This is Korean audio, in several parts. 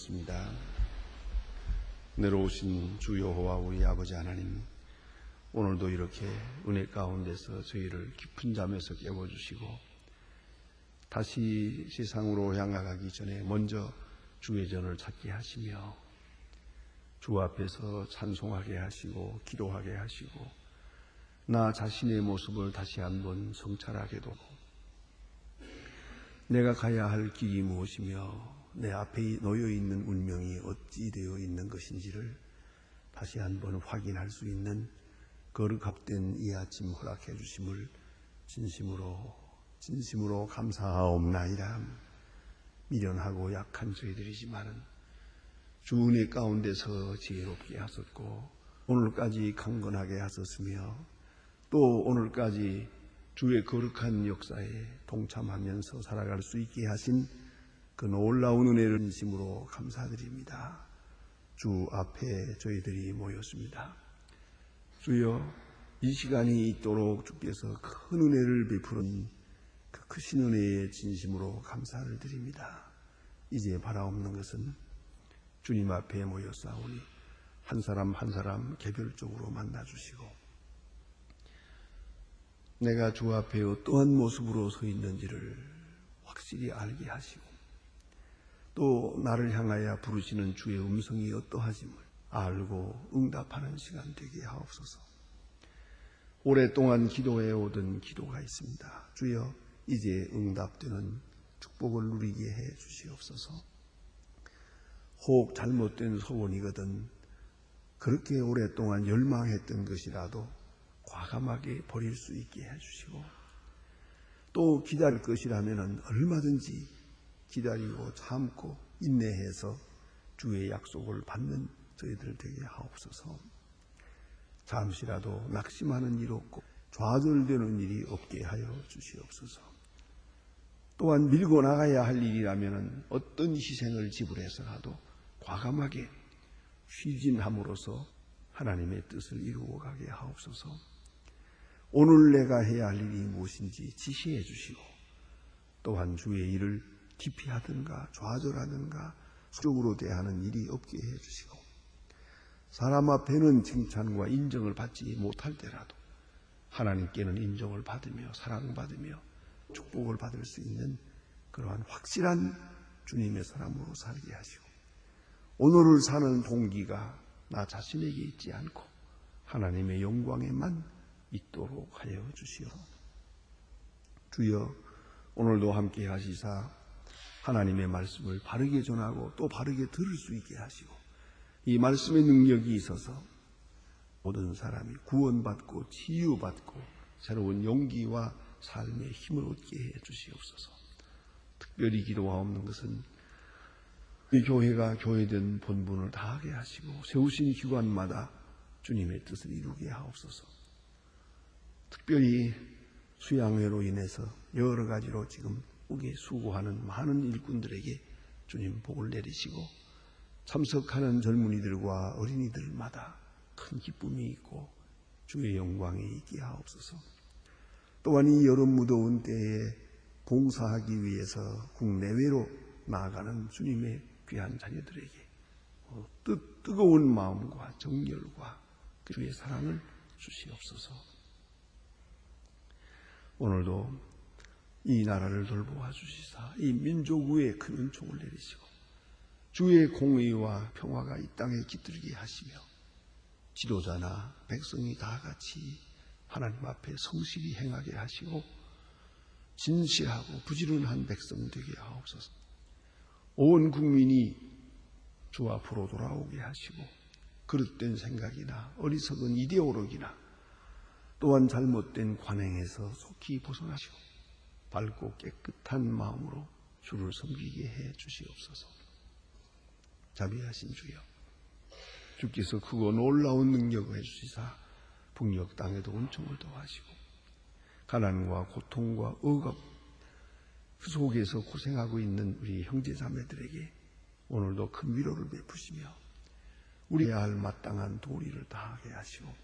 기도드리겠습니다. 내려오신 주 여호와 우리 아버지 하나님, 오늘도 이렇게 은혜 가운데서 저희를 깊은 잠에서 깨워주시고 다시 세상으로 향하기 전에 먼저 주의 전을 찾게 하시며 주 앞에서 찬송하게 하시고 기도하게 하시고 나 자신의 모습을 다시 한번 성찰하게 도록 내가 가야 할 길이 무엇이며 내 앞에 놓여있는 운명이 어찌 되어 있는 것인지를 다시 한번 확인할 수 있는 거룩합된 이 아침 허락해 주심을 진심으로 감사하옵나이다. 미련하고 약한 저희들이지만은 주 은혜 가운데서 지혜롭게 하셨고 오늘까지 강건하게 하셨으며 또 오늘까지 주의 거룩한 역사에 동참하면서 살아갈 수 있게 하신 그 놀라운 은혜를 진심으로 감사드립니다. 주 앞에 저희들이 모였습니다. 주여, 이 시간이 있도록 주께서 큰 은혜를 베푸는 그 크신 은혜에 진심으로 감사를 드립니다. 이제 바라옵는 것은 주님 앞에 모였사오니 한 사람 한 사람 개별적으로 만나주시고 내가 주 앞에 어떠한 모습으로 서 있는지를 확실히 알게 하시고 또 나를 향하여 부르시는 주의 음성이 어떠하심을 알고 응답하는 시간 되게 하옵소서. 오랫동안 기도해 오던 기도가 있습니다. 주여, 이제 응답되는 축복을 누리게 해 주시옵소서. 혹 잘못된 소원이거든 그렇게 오랫동안 열망했던 것이라도 과감하게 버릴 수 있게 해주시고 또 기다릴 것이라면 얼마든지 기다리고 참고 인내해서 주의 약속을 받는 저희들 되게 하옵소서. 잠시라도 낙심하는 일 없고 좌절되는 일이 없게 하여 주시옵소서. 또한 밀고 나가야 할 일이라면 어떤 희생을 지불해서라도 과감하게 휘진함으로써 하나님의 뜻을 이루어 가게 하옵소서. 오늘 내가 해야 할 일이 무엇인지 지시해 주시고 또한 주의 일을 기피하든가 좌절하든가 수적으로 대하는 일이 없게 해 주시고 사람 앞에는 칭찬과 인정을 받지 못할 때라도 하나님께는 인정을 받으며 사랑받으며 축복을 받을 수 있는 그러한 확실한 주님의 사람으로 살게 하시고 오늘을 사는 동기가 나 자신에게 있지 않고 하나님의 영광에만 있도록 하여 주시오. 주여, 오늘도 함께 하시사 하나님의 말씀을 바르게 전하고 또 바르게 들을 수 있게 하시고 이 말씀의 능력이 있어서 모든 사람이 구원받고 치유받고 새로운 용기와 삶의 힘을 얻게 해 주시옵소서. 특별히 기도하옵는 것은 이 교회가 교회된 본분을 다하게 하시고 세우신 기관마다 주님의 뜻을 이루게 하옵소서. 특별히 수양회로 인해서 여러 가지로 지금 우리에 수고하는 많은 일꾼들에게 주님 복을 내리시고 참석하는 젊은이들과 어린이들마다 큰 기쁨이 있고 주의 영광이 있게 하옵소서. 또한 이 여름 무더운 때에 봉사하기 위해서 국내외로 나아가는 주님의 귀한 자녀들에게 뜨거운 마음과 정열과 주의 사랑을 주시옵소서. 오늘도 이 나라를 돌보아 주시사 이 민족 위에 큰 은총을 내리시고 주의 공의와 평화가 이 땅에 깃들게 하시며 지도자나 백성이 다 같이 하나님 앞에 성실히 행하게 하시고 진실하고 부지런한 백성 되게 하옵소서. 온 국민이 주 앞으로 돌아오게 하시고 그릇된 생각이나 어리석은 이데올로기나 또한 잘못된 관행에서 속히 벗어나시고 밝고 깨끗한 마음으로 주를 섬기게 해 주시옵소서. 자비하신 주여, 주께서 크고 놀라운 능력을 해주시사 북녘 땅에도 은총을 더하시고 가난과 고통과 억압 그 속에서 고생하고 있는 우리 형제자매들에게 오늘도 큰 위로를 베푸시며 우리가 할 마땅한 도리를 다하게 하시고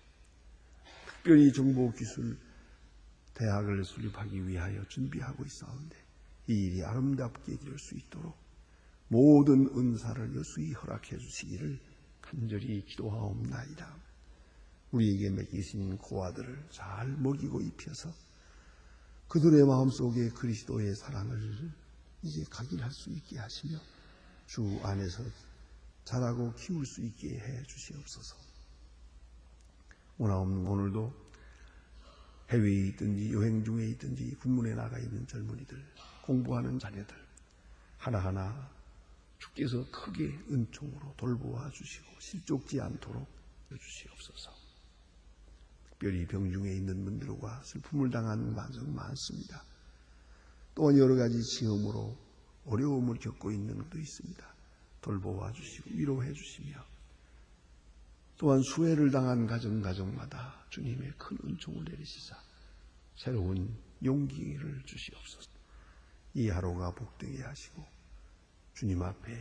특별히 정보기술 대학을 수립하기 위하여 준비하고 있사온데 이 일이 아름답게 이룰 수 있도록 모든 은사를 여수히 허락해 주시기를 간절히 기도하옵나이다. 우리에게 맡기신 고아들을 잘 먹이고 입혀서 그들의 마음속에 그리스도의 사랑을 이제 각인할 수 있게 하시며 주 안에서 자라고 키울 수 있게 해 주시옵소서. 오늘도 해외에 있든지 여행 중에 있든지 군문에 나가 있는 젊은이들, 공부하는 자녀들 하나하나 주께서 크게 은총으로 돌보아 주시고 실족지 않도록 해주시옵소서. 특별히 병중에 있는 분들과 슬픔을 당하는 가정 많습니다. 또한 여러 가지 시험으로 어려움을 겪고 있는 것도 있습니다. 돌보아 주시고 위로해 주시며 또한 수혜를 당한 가정마다 주님의 큰 은총을 내리시사 새로운 용기를 주시옵소서. 이 하루가 복되게 하시고 주님 앞에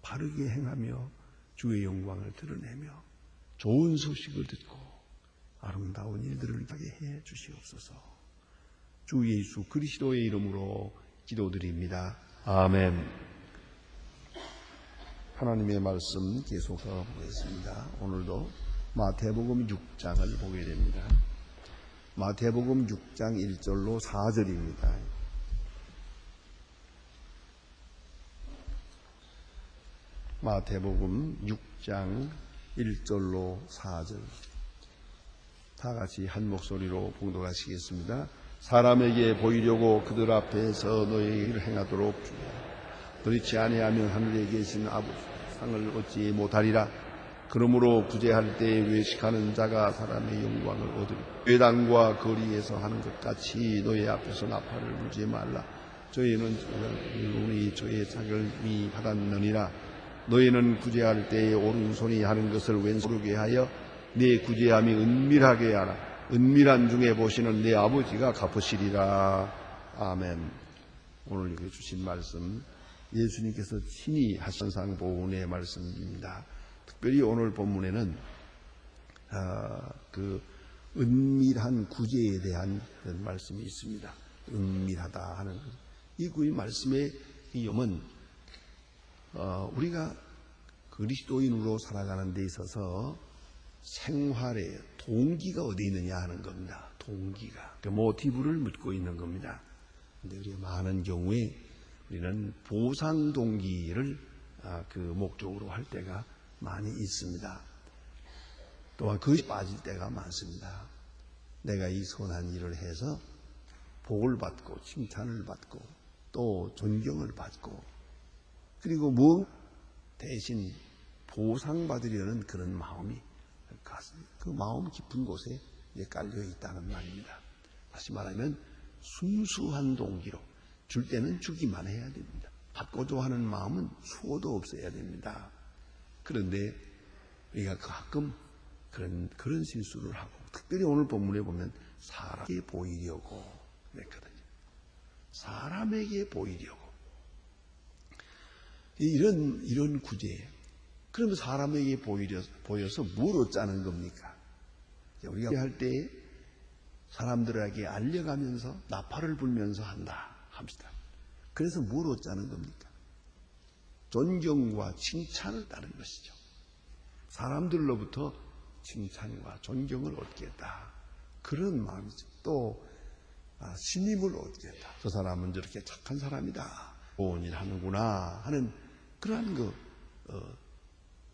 바르게 행하며 주의 영광을 드러내며 좋은 소식을 듣고 아름다운 일들을 하게 해 주시옵소서. 주 예수 그리스도의 이름으로 기도드립니다. 아멘. 하나님의 말씀 계속해 보겠습니다. 오늘도 마태복음 6장을 보게 됩니다. 마태복음 6장 1절로 4절입니다. 마태복음 6장 1절로 4절 다 같이 한 목소리로 봉독하시겠습니다. 사람에게 보이려고 그들 앞에서 너의 일을 행하도록 주라. 그렇지 아니하면 하늘에 계신 아버지 상을 얻지 못하리라. 그러므로 구제할 때에 외식하는 자가 사람의 영광을 얻으리. 회당과 거리에서 하는 것 같이 너희 앞에서 나팔을 불지 말라. 저희는 저의 자격이 받았느니라. 너희는 구제할 때에 오른손이 하는 것을 왼손으로 하여 내 구제함이 은밀하게 하라. 은밀한 중에 보시는 내 아버지가 갚으시리라. 아멘. 오늘 여기 주신 말씀 예수님께서 친히 하신 상보훈의 말씀입니다. 특별히 오늘 본문에는 그 은밀한 구제에 대한 그런 말씀이 있습니다. 은밀하다 하는 이 말씀의 위험은 우리가 그리스도인으로 살아가는 데 있어서 생활의 동기가 어디 있느냐 하는 겁니다. 동기가 그 모티브를 묻고 있는 겁니다. 근데 우리가 많은 경우에 우리는 보상 동기를 그 목적으로 할 때가 많이 있습니다. 또한 그것이 빠질 때가 많습니다. 내가 이 선한 일을 해서 복을 받고 칭찬을 받고 또 존경을 받고 그리고 대신 보상받으려는 그런 마음이 그 마음 깊은 곳에 깔려 있다는 말입니다. 다시 말하면 순수한 동기로 줄 때는 주기만 해야 됩니다. 받고자 하는 마음은 수고도 없어야 됩니다. 그런데 우리가 가끔 그런 실수를 하고 특별히 오늘 본문에 보면 사람에게 보이려고 그랬거든요. 사람에게 보이려고 이런 구제. 그러면 사람에게 보여서 뭘 얻자는 겁니까? 우리가 할 때 사람들에게 알려가면서 나팔을 불면서 한다 합시다. 그래서 뭘 얻자는 겁니까? 존경과 칭찬을 따는 것이죠. 사람들로부터 칭찬과 존경을 얻겠다. 그런 마음이죠. 또 신임을 얻겠다. 저 사람은 저렇게 착한 사람이다. 좋은 일 하는구나 하는 그러한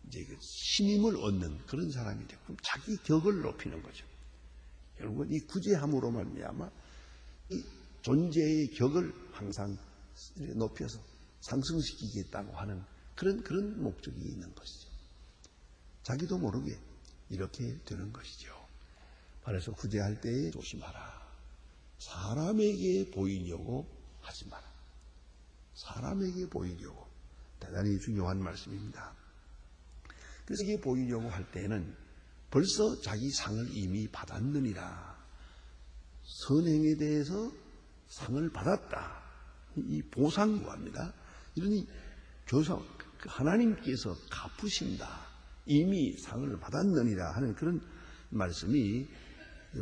이제 신임을 얻는 그런 사람이 되고 그럼 자기 격을 높이는 거죠. 결국은 이 구제함으로 말미암아 이 존재의 격을 항상 높여서 상승시키겠다고 하는 그런 목적이 있는 것이죠. 자기도 모르게 이렇게 되는 것이죠. 그래서 구제할 때에 조심하라. 사람에게 보이려고 하지 마라. 사람에게 보이려고. 대단히 중요한 말씀입니다. 그래서 이게 보이려고 할 때는 벌써 자기 상을 이미 받았느니라. 선행에 대해서 상을 받았다. 이 보상구합니다. 이러니 교사 하나님께서 갚으신다. 이미 상을 받았느니라 하는 그런 말씀이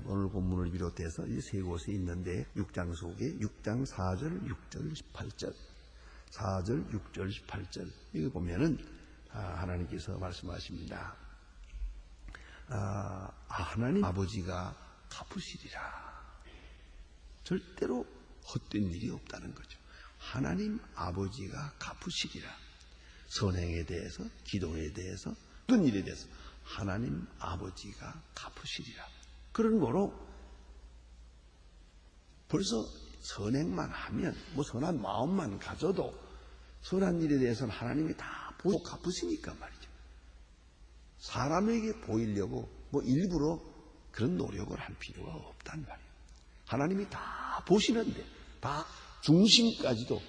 오늘 본문을 비롯해서 이 세 곳에 있는데 6장 속에 6장 4절, 6절, 18절 4절, 6절, 18절 이거 보면은 하나님께서 말씀하십니다. 하나님 아버지가 갚으시리라. 절대로 헛된 일이 없다는 거죠. 하나님 아버지가 갚으시리라. 선행에 대해서, 기도에 대해서, 어떤 일에 대해서 하나님 아버지가 갚으시리라. 그런 거로 벌써 선행만 하면, 선한 마음만 가져도 선한 일에 대해서는 하나님이 다 보고 갚으시니까 말이죠. 사람에게 보이려고 일부러 그런 노력을 할 필요가 없단 말이에요. 하나님이 다 보시는데, 다 중심까지도,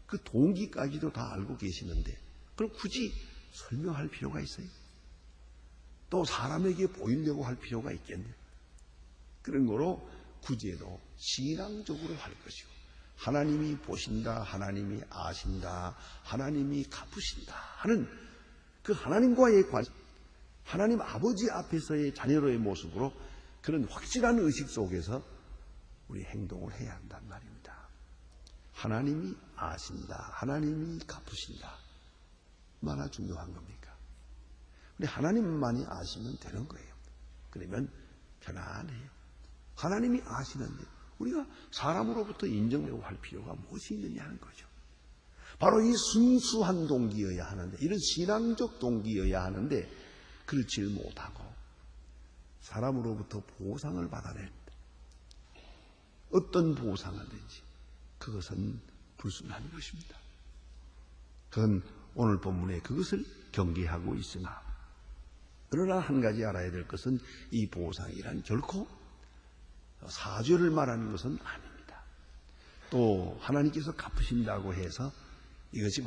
그 동기까지도 다 알고 계시는데, 그럼 굳이 설명할 필요가 있어요? 또 사람에게 보이려고 할 필요가 있겠네요. 그런 거로 구제도 신앙적으로 할 것이고, 하나님이 보신다, 하나님이 아신다, 하나님이 갚으신다 하는 그 하나님과의 관계, 하나님 아버지 앞에서의 자녀로의 모습으로 그런 확실한 의식 속에서 우리 행동을 해야 한단 말입니다. 하나님이 아신다, 하나님이 갚으신다. 얼마나 중요한 겁니까? 우리 하나님만이 아시면 되는 거예요. 그러면 편안해요. 하나님이 아시는데 우리가 사람으로부터 인정되고 할 필요가 무엇이 있느냐 하는 거죠. 바로 이 순수한 동기여야 하는데, 이런 신앙적 동기여야 하는데 그렇지 못하고 사람으로부터 보상을 받아낼 때, 어떤 보상을든지 그것은 불순한 것입니다. 그건 오늘 본문에 그것을 경계하고 있으나, 그러나 한 가지 알아야 될 것은 이 보상이란 결코 사죄를 말하는 것은 아닙니다. 또 하나님께서 갚으신다고 해서 이것이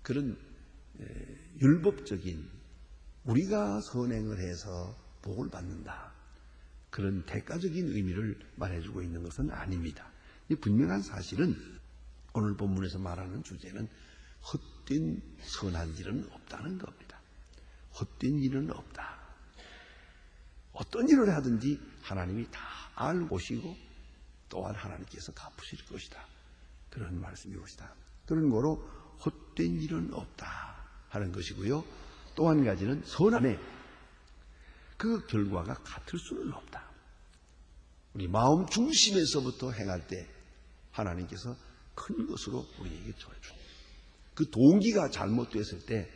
그런 율법적인, 우리가 선행을 해서 복을 받는다, 그런 대가적인 의미를 말해주고 있는 것은 아닙니다. 이 분명한 사실은 오늘 본문에서 말하는 주제는 헛된 선한 일은 없다는 겁니다. 헛된 일은 없다. 어떤 일을 하든지 하나님이 다 알고 오시고 또한 하나님께서 갚으실 것이다. 그런 말씀이 것이다. 그런 거로 헛된 일은 없다 하는 것이고요. 또 한 가지는 선함에 그 결과가 같을 수는 없다. 우리 마음 중심에서부터 행할 때 하나님께서 큰 것으로 우리에게 줘줍니다. 그 동기가 잘못됐을 때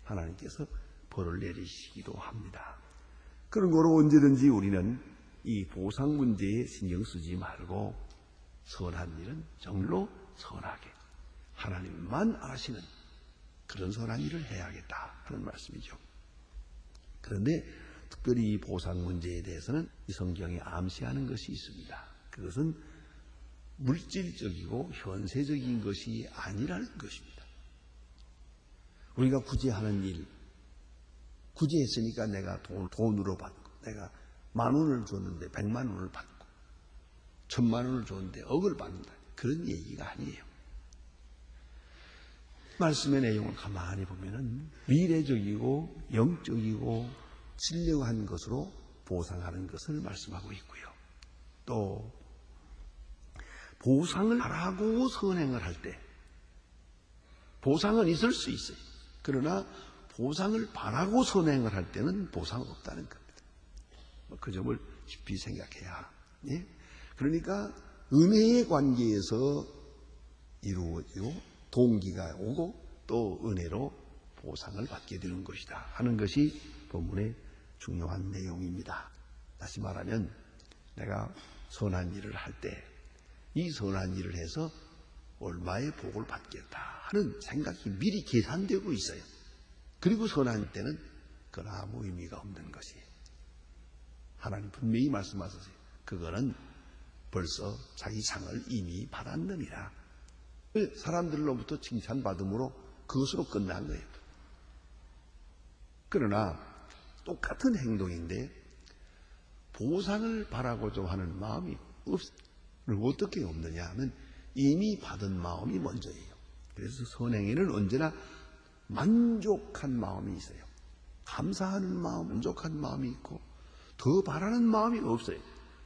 하나님께서 벌을 내리시기도 합니다. 그런 거로 언제든지 우리는 이 보상 문제에 신경 쓰지 말고 선한 일은 정로 선하게 하나님만 아시는 그런 선한 일을 해야겠다 하는 말씀이죠. 그런데 특별히 이 보상 문제에 대해서는 이 성경에 암시하는 것이 있습니다. 그것은 물질적이고 현세적인 것이 아니라는 것입니다. 우리가 구제하는 일, 구제했으니까 내가 돈으로 받고, 내가 10,000원을 줬는데 100,000원을 받고, 1,000,000원을 줬는데 억을 받는다, 그런 얘기가 아니에요. 말씀의 내용을 가만히 보면은 미래적이고 영적이고 신령한 것으로 보상하는 것을 말씀하고 있고요. 또 보상을 바라고 선행을 할 때 보상은 있을 수 있어요. 그러나 보상을 바라고 선행을 할 때는 보상 없다는 겁니다. 그 점을 깊이 생각해야. 예? 그러니까 은혜의 관계에서 이루어지고 동기가 오고 또 은혜로 보상을 받게 되는 것이다 하는 것이 본문의 중요한 내용입니다. 다시 말하면 내가 선한 일을 할 때 이 선한 일을 해서 얼마의 복을 받겠다 하는 생각이 미리 계산되고 있어요. 그리고 선한 때는 그건 아무 의미가 없는 것이에요. 하나님 분명히 말씀하셨어요. 그거는 벌써 자기 상을 이미 받았느니라. 사람들로부터 칭찬받음으로 그것으로 끝난 거예요. 그러나 똑같은 행동인데 보상을 바라고자 하는 마음이 어떻게 없느냐 하면 이미 받은 마음이 먼저예요. 그래서 선행에는 언제나 만족한 마음이 있어요. 감사하는 마음, 만족한 마음이 있고 더 바라는 마음이 없어요.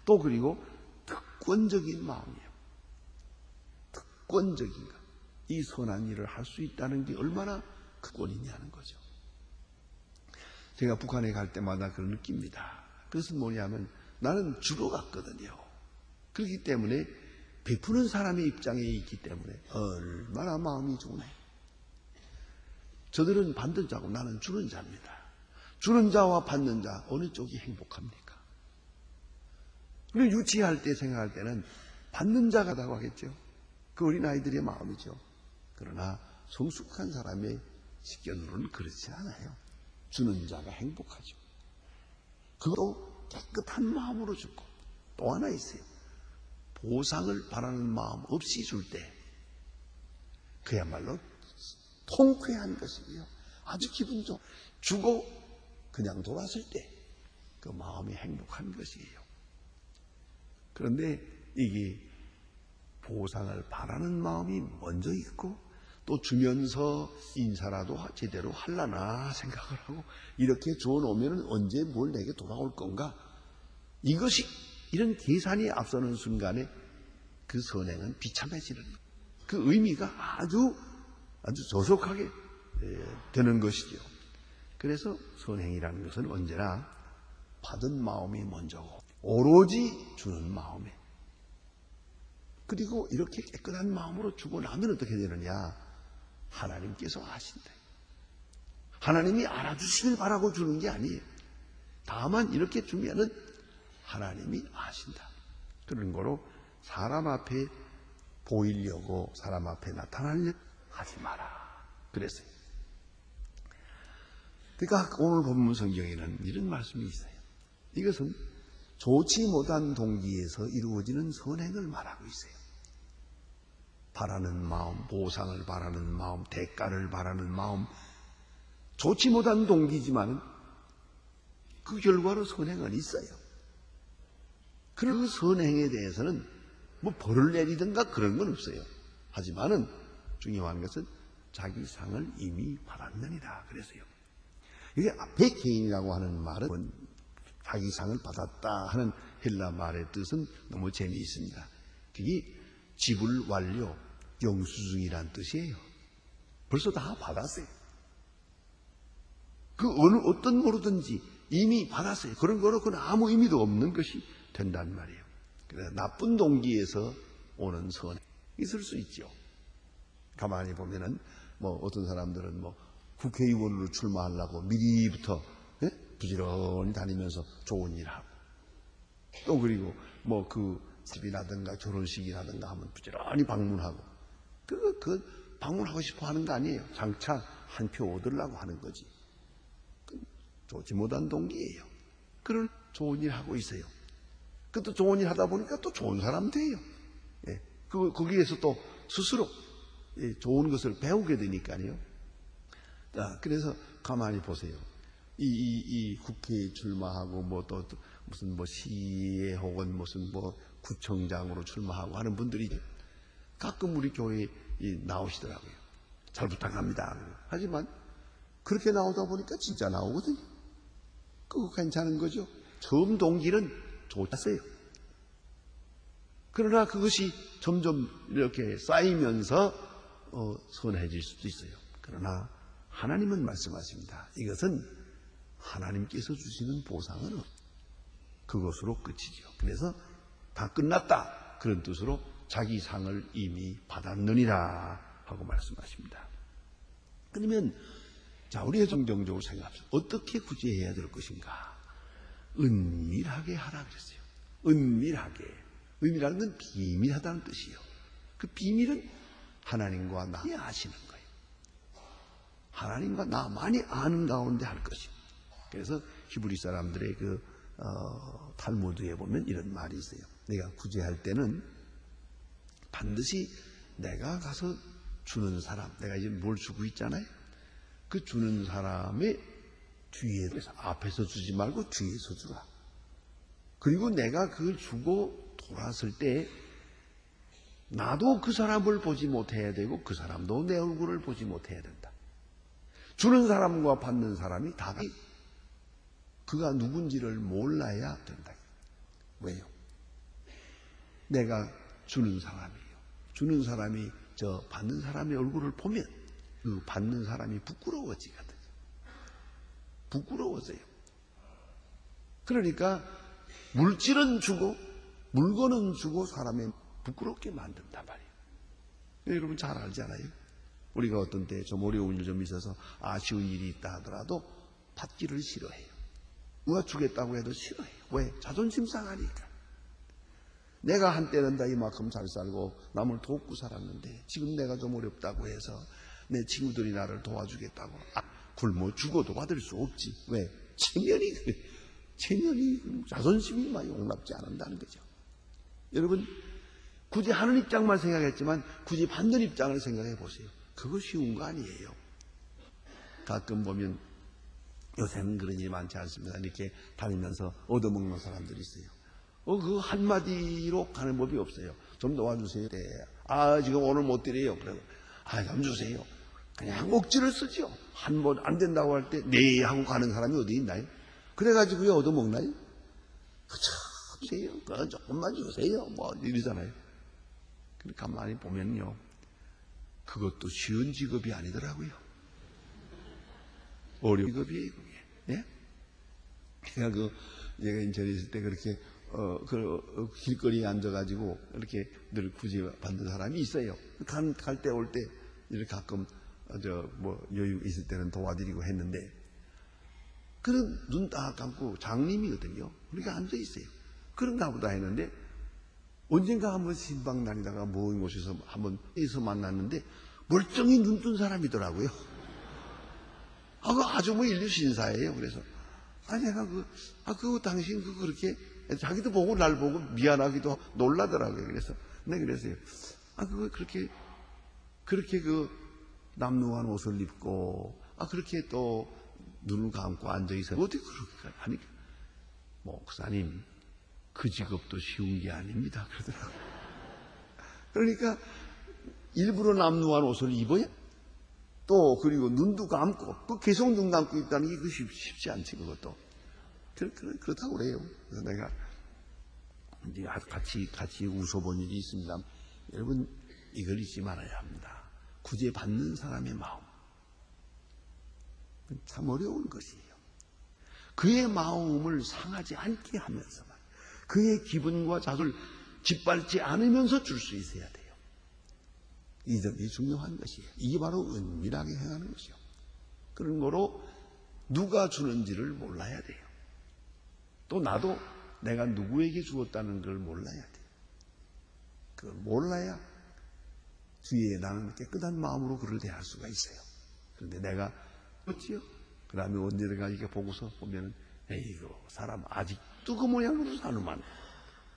또 그리고 특권적인 마음이에요. 주권적인가? 이 선한 일을 할 수 있다는 게 얼마나 큰 권이냐는 거죠. 제가 북한에 갈 때마다 그걸 느낍니다. 그것은 뭐냐면 나는 주로 갔거든요. 그렇기 때문에 베푸는 사람의 입장에 있기 때문에 얼마나 마음이 좋네. 저들은 받는 자고 나는 주는 자입니다. 주는 자와 받는 자 어느 쪽이 행복합니까? 그리고 유치할 때 생각할 때는 받는 자가다고 하겠죠. 그 어린아이들의 마음이죠. 그러나 성숙한 사람의 식견으로는 그렇지 않아요. 주는 자가 행복하죠. 그것도 깨끗한 마음으로 주고 또 하나 있어요. 보상을 바라는 마음 없이 줄 때 그야말로 통쾌한 것이고요. 아주 기분 좋고 주고 그냥 돌았을 때 그 마음이 행복한 것이에요. 그런데 이게 보상을 바라는 마음이 먼저 있고 또 주면서 인사라도 제대로 하려나 생각을 하고 이렇게 줘놓으면 언제 뭘 내게 돌아올 건가? 이것이 이런 계산이 앞서는 순간에 그 선행은 비참해지는 그 의미가 아주 저속하게 되는 것이죠. 그래서 선행이라는 것은 언제나 받은 마음이 먼저고 오로지 주는 마음에 그리고 이렇게 깨끗한 마음으로 주고 나면 어떻게 되느냐? 하나님께서 아신다. 하나님이 알아주시길 바라고 주는 게 아니에요. 다만 이렇게 주면은 하나님이 아신다. 그런 거로 사람 앞에 보이려고 사람 앞에 나타나려고 하지 마라. 그랬어요. 그러니까 오늘 본문 성경에는 이런 말씀이 있어요. 이것은 좋지 못한 동기에서 이루어지는 선행을 말하고 있어요. 바라는 마음, 보상을 바라는 마음, 대가를 바라는 마음, 좋지 못한 동기지만 그 결과로 선행은 있어요. 그 선행에 대해서는 뭐 벌을 내리든가 그런 건 없어요. 하지만은 중요한 것은 자기 상을 이미 받았느니라 그랬어요. 이게 백개인이라고 하는 말은 자기 상을 받았다 하는 헬라 말의 뜻은 너무 재미있습니다. 그게 지불 완료, 영수증이란 뜻이에요. 벌써 다 받았어요. 그 어떤 모르든지 이미 받았어요. 그런 거는 아무 의미도 없는 것이 된단 말이에요. 그래서 나쁜 동기에서 오는 선행 있을 수 있죠. 가만히 보면은 뭐 어떤 사람들은 뭐 국회의원으로 출마하려고 미리부터 부지런히 다니면서 좋은 일 하고 또 그리고 뭐 그 집이라든가 결혼식이라든가 하면 부지런히 방문하고 그 방문하고 싶어 하는 거 아니에요. 장차 한 표 얻으려고 하는 거지. 좋지 못한 동기예요. 그런 좋은 일 하고 있어요. 그것도 좋은 일 하다 보니까 또 좋은 사람 돼요. 예. 거기에서 또 스스로 좋은 것을 배우게 되니까요. 자, 그래서 가만히 보세요. 이 국회에 출마하고 뭐 또 무슨 뭐 시에 혹은 무슨 뭐 구청장으로 출마하고 하는 분들이 가끔 우리 교회에 나오시더라고요. 잘 부탁합니다. 하지만 그렇게 나오다 보니까 진짜 나오거든요. 그거 괜찮은 거죠. 처음 동기는 좋았어요. 그러나 그것이 점점 이렇게 쌓이면서 선해질 수도 있어요. 그러나 하나님은 말씀하십니다. 이것은 하나님께서 주시는 보상은 그것으로 끝이죠. 그래서 다 끝났다. 그런 뜻으로 자기 상을 이미 받았느니라 하고 말씀하십니다. 그러면 자, 우리가 정정적으로 생각합시다. 어떻게 구제해야 될 것인가? 은밀하게 하라 그랬어요. 은밀하게. 은밀하는 건 비밀하다는 뜻이에요. 그 비밀은 하나님과 나만이 아시는 거예요. 하나님과 나만이 아는 가운데 할 것입니다. 그래서 히브리 사람들의 탈무드에 보면 이런 말이 있어요. 내가 구제할 때는 반드시 내가 가서 주는 사람, 내가 이제 뭘 주고 있잖아요. 그 주는 사람의 뒤에서, 앞에서 주지 말고 뒤에서 주라. 그리고 내가 그걸 주고 돌았을 때 나도 그 사람을 보지 못해야 되고 그 사람도 내 얼굴을 보지 못해야 된다. 주는 사람과 받는 사람이 다 그가 누군지를 몰라야 된다. 왜요? 내가 주는 사람이에요. 주는 사람이 저 받는 사람의 얼굴을 보면 그 받는 사람이 부끄러워지거든요. 부끄러워져요. 그러니까 물질은 주고 물건은 주고 사람의 부끄럽게 만든단 말이에요. 여러분 잘 알잖아요. 우리가 어떤 때 좀 어려운 일 좀 있어서 아쉬운 일이 있다 하더라도 받기를 싫어해요. 누가 주겠다고 해도 싫어해요. 왜? 자존심 상하니까. 내가 한때는 다 이만큼 잘 살고 남을 돕고 살았는데 지금 내가 좀 어렵다고 해서 내 친구들이 나를 도와주겠다고 굶어 죽어도 받을 수 없지. 왜? 체면이 자존심이 많이 용납지 않는다는 거죠. 여러분 굳이 하는 입장만 생각했지만 굳이 받는 입장을 생각해 보세요. 그거 쉬운 거 아니에요. 가끔 보면 요새는 그런 일이 많지 않습니다. 이렇게 다니면서 얻어먹는 사람들이 있어요. 그 한마디로 가는 법이 없어요. 좀 도와주세요. 네. 지금 오늘 못 드려요. 그래서 좀 주세요. 그냥 억지를 쓰죠. 한 번 안 된다고 할 때 네 하고 가는 사람이 어디 있나요? 그래가지고 얻어먹나요? 주세요. 조금만 주세요. 뭐 이러잖아요. 근데 가만히 보면요. 그것도 쉬운 직업이 아니더라고요. 어려운 직업이에요, 그게. 예? 제가 제가 인천에 있을 때 그렇게, 길거리에 앉아가지고 이렇게 늘 굳이 받는 사람이 있어요. 갈 때 올 때 이렇게 가끔, 여유 있을 때는 도와드리고 했는데, 그런 눈 딱 감고 장님이거든요. 그러니까 앉아 있어요. 그런가 보다 했는데, 언젠가 한번 신방 다니다가 모인 곳에서 한번 만났는데, 멀쩡히 눈 뜬 사람이더라고요. 아주 인류 신사예요. 그래서, 내가 당신 그렇게, 자기도 보고 날 보고 미안하기도 놀라더라고요. 그래서, 내가 그랬어요. 그렇게 남루한 옷을 입고, 그렇게 또 눈을 감고 앉아있어요. 어떻게 그렇게 하니까. 목사님, 그 직업도 쉬운 게 아닙니다. 그러더라고요. 그러니까, 일부러 남루한 옷을 입어야 또 그리고 눈도 감고 계속 눈 감고 있다는 게 쉽지 않지 그것도. 그렇다고 그래요. 그래서 내가 이제 같이 웃어본 일이 있습니다. 여러분 이걸 잊지 말아야 합니다. 구제받는 사람의 마음 참 어려운 것이에요. 그의 마음을 상하지 않게 하면서만 그의 기분과 자존을 짓밟지 않으면서 줄 수 있어야 돼요. 이 점이 중요한 것이에요. 이게 바로 은밀하게 행하는 것이요. 그런 거로 누가 주는지를 몰라야 돼요. 또 나도 내가 누구에게 주었다는 걸 몰라야 돼요. 그걸 몰라야 뒤에 나는 깨끗한 마음으로 그를 대할 수가 있어요. 그런데 내가 그렇지요? 그 다음에 언제든가 이렇게 보고서 보면은 에이구 사람 아직도 그 모양으로 사는만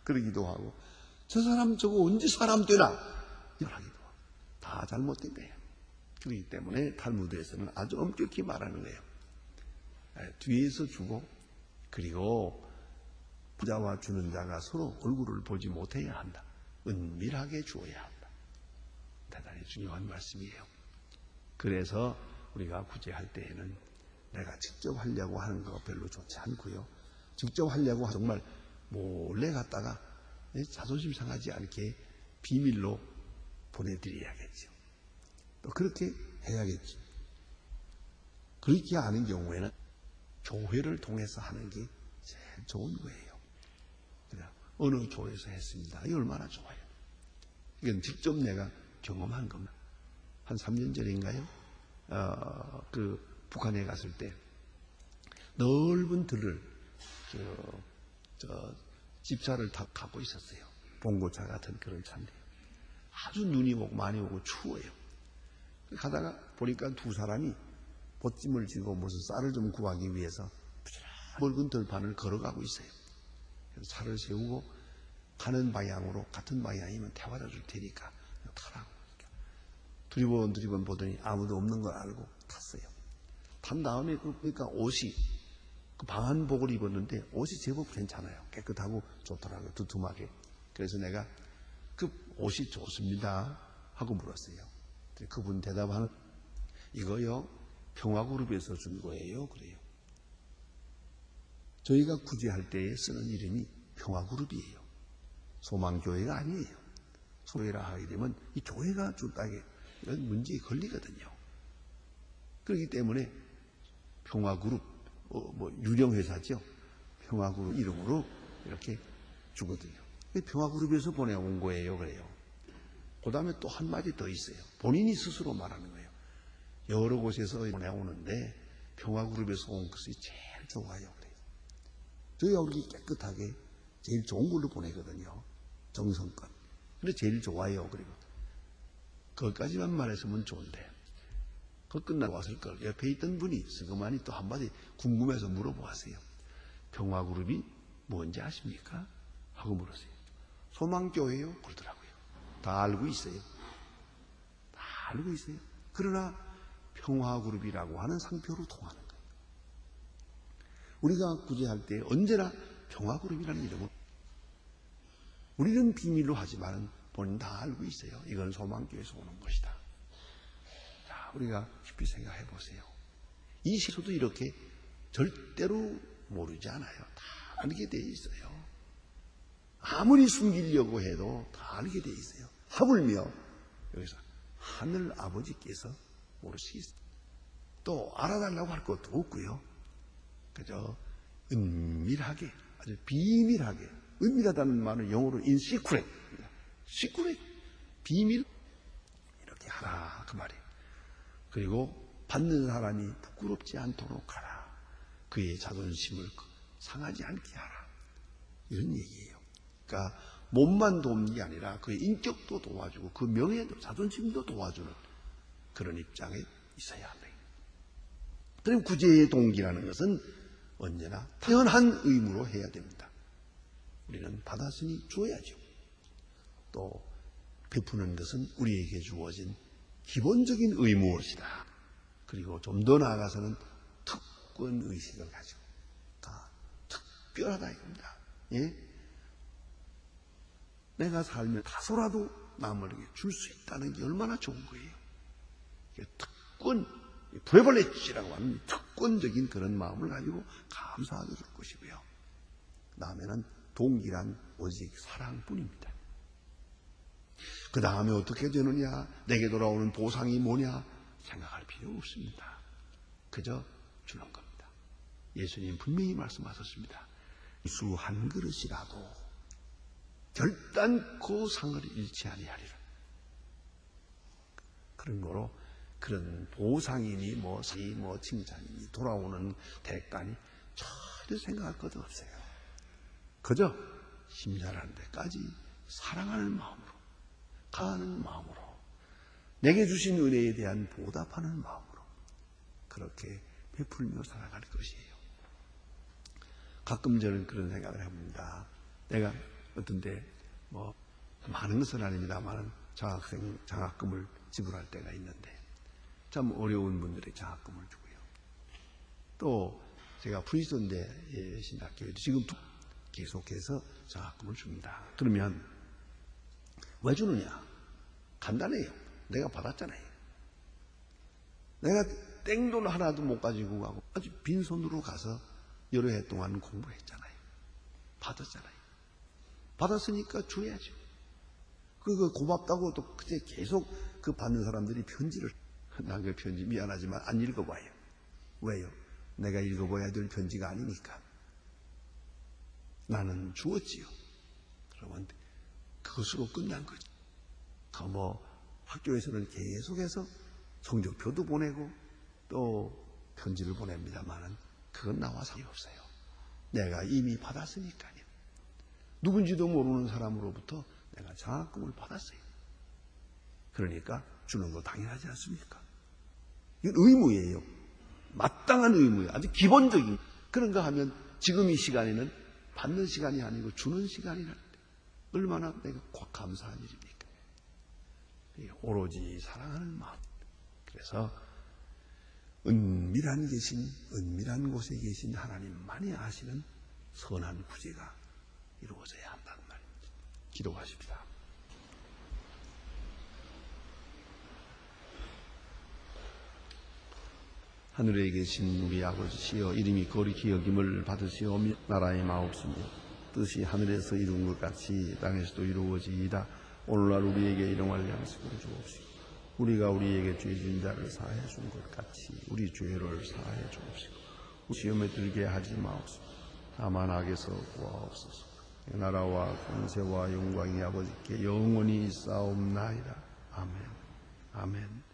그러기도 하고 저 사람 저거 언제 사람 되나 이러기도 다 잘못된 거예요. 그렇기 때문에 탈무드에서는 아주 엄격히 말하는 거예요. 뒤에서 주고 그리고 부자와 주는 자가 서로 얼굴을 보지 못해야 한다. 은밀하게 주어야 한다. 대단히 중요한 말씀이에요. 그래서 우리가 구제할 때에는 내가 직접 하려고 하는 거 별로 좋지 않고요. 직접 하려고 정말 몰래 갔다가 자존심 상하지 않게 비밀로 보내드려야겠죠. 또 그렇게 해야겠죠. 그렇게 하는 경우에는 교회를 통해서 하는 게 제일 좋은 거예요. 어느 교회에서 했습니다. 이게 얼마나 좋아요. 이건 직접 내가 경험한 겁니다. 한 3년 전인가요? 북한에 갔을 때 넓은 들을 집차를 다 갖고 있었어요. 봉고차 같은 그런 차인데 아주 눈이 많이 오고 추워요. 가다가 보니까 두 사람이 보찜을 지고 무슨 쌀을 좀 구하기 위해서 붉은 들판을 걸어가고 있어요. 그래서 차를 세우고 가는 방향으로 같은 방향이면 태워다 줄 테니까 타라고. 두리번 보더니 아무도 없는 걸 알고 탔어요. 탄 다음에 그러니까 옷이 방한복을 입었는데 옷이 제법 괜찮아요. 깨끗하고 좋더라고요. 두툼하게. 그래서 내가 그 옷이 좋습니다 하고 물었어요. 그분 대답하는 이거요 평화그룹에서 준 거예요. 그래요. 저희가 구제할 때에 쓰는 이름이 평화그룹이에요. 소망교회가 아니에요. 소외라 하게 되면 이 교회가 준 땅에 이런 문제에 걸리거든요. 그렇기 때문에 평화그룹, 유령회사죠. 평화그룹 이름으로 이렇게 주거든요. 평화그룹에서 보내온 거예요. 그래요. 그 다음에 또 한마디 더 있어요. 본인이 스스로 말하는 거예요. 여러 곳에서 보내오는데 평화그룹에서 온 것이 제일 좋아요. 그래요. 저희가 우리 깨끗하게 제일 좋은 걸로 보내거든요. 정성껏. 근데 제일 좋아요. 그리고 그것까지만 말했으면 좋은데 그거 끝나고 왔을 걸. 옆에 있던 분이 스그마니 또 한마디 궁금해서 물어보았어요. 평화그룹이 뭔지 아십니까? 하고 물었어요. 소망교회요? 그러더라고요. 다 알고 있어요. 다 알고 있어요. 그러나 평화그룹이라고 하는 상표로 통하는 거예요. 우리가 구제할 때 언제나 평화그룹이라는 이름은 우리는 비밀로 하지만 본인 다 알고 있어요. 이건 소망교회에서 오는 것이다. 자, 우리가 깊이 생각해 보세요. 이 시소도 이렇게 절대로 모르지 않아요. 다 알게 돼 있어요. 아무리 숨기려고 해도 다 알게 돼 있어요. 하물며 여기서 하늘 아버지께서 모르시겠어요. 또 알아달라고 할 것도 없고요. 그저 은밀하게, 아주 비밀하게, 은밀하다는 말은 영어로 in secret, secret, 비밀 이렇게 하라 그 말이에요. 그리고 받는 사람이 부끄럽지 않도록 하라. 그의 자존심을 상하지 않게 하라. 이런 얘기예요. 그러니까 몸만 돕는 게 아니라 그의 인격도 도와주고 그 명예도 자존심도 도와주는 그런 입장에 있어야 합니다. 그럼 구제의 동기라는 것은 언제나 당연한 의무로 해야 됩니다. 우리는 받았으니 줘야죠. 또 베푸는 것은 우리에게 주어진 기본적인 의무엇이다. 그리고 좀 더 나아가서는 특권 의식을 가지고 다 특별하다 이겁니다. 예? 내가 살면 다소라도 남에게 줄 수 있다는 게 얼마나 좋은 거예요. 특권, 프레벌리지라고 하는 특권적인 그런 마음을 가지고 감사하게 줄 것이고요. 다음에는 동기란 오직 사랑뿐입니다. 그 다음에 어떻게 되느냐, 내게 돌아오는 보상이 뭐냐 생각할 필요 없습니다. 그저 주는 겁니다. 예수님 분명히 말씀하셨습니다. 수 한 그릇이라도 결단코 상을 잃지 아니하리라. 그런 거로 그런 보상이니 뭐 칭찬이니 돌아오는 대가니 전혀 생각할 것도 없어요. 그저 심사하는 데까지 사랑하는 마음으로, 가하는 마음으로, 내게 주신 은혜에 대한 보답하는 마음으로 그렇게 베풀며 살아갈 것이에요. 가끔 저는 그런 생각을 해봅니다. 내가 어떤데 많은 것은 아닙니다만 장학금을 지불할 때가 있는데 참 어려운 분들의 장학금을 주고요. 또 제가 프리스톤대 신학교에도 지금 계속해서 장학금을 줍니다. 그러면 왜 주느냐? 간단해요. 내가 받았잖아요. 내가 땡돈 하나도 못 가지고 가고 아주 빈손으로 가서 여러 해 동안 공부했잖아요. 받았잖아요. 받았으니까 줘야죠. 그 고맙다고 또 그때 계속 그 받는 사람들이 편지를, 난 그 편지 미안하지만 안 읽어봐요. 왜요? 내가 읽어봐야 될 편지가 아니니까. 나는 주었지요. 그러면 그것으로 끝난 거지. 학교에서는 계속해서 성적표도 보내고 또 편지를 보냅니다만은 그건 나와 상관없어요. 내가 이미 받았으니까요. 누군지도 모르는 사람으로부터 내가 장학금을 받았어요. 그러니까 주는 거 당연하지 않습니까? 이건 의무예요. 마땅한 의무예요. 아주 기본적인. 그런가 하면 지금 이 시간에는 받는 시간이 아니고 주는 시간이라는데 얼마나 내가 감사한 일입니까? 오로지 사랑하는 마음. 그래서 은밀한 곳에 계신 하나님만이 아시는 선한 구제가 이루어져야 한다는 말입니다. 기도하십시다. 하늘에 계신 우리 아버지시여, 이름이 거룩히 여김을 받으시오며 나라의 마옵시며 뜻이 하늘에서 이룬 것 같이 땅에서도 이루어지이다. 오늘날 우리에게 일용할 양식을 주옵시고 우리가 우리에게 죄진 자를 사하여 준 것 같이 우리 죄를 사하여 주옵시고 시험에 들게 하지 마옵소서. 다만 악에서 구하옵소서. 나라와 권세와 영광이 아버지께 영원히 있사옵나이다. 아멘. 아멘.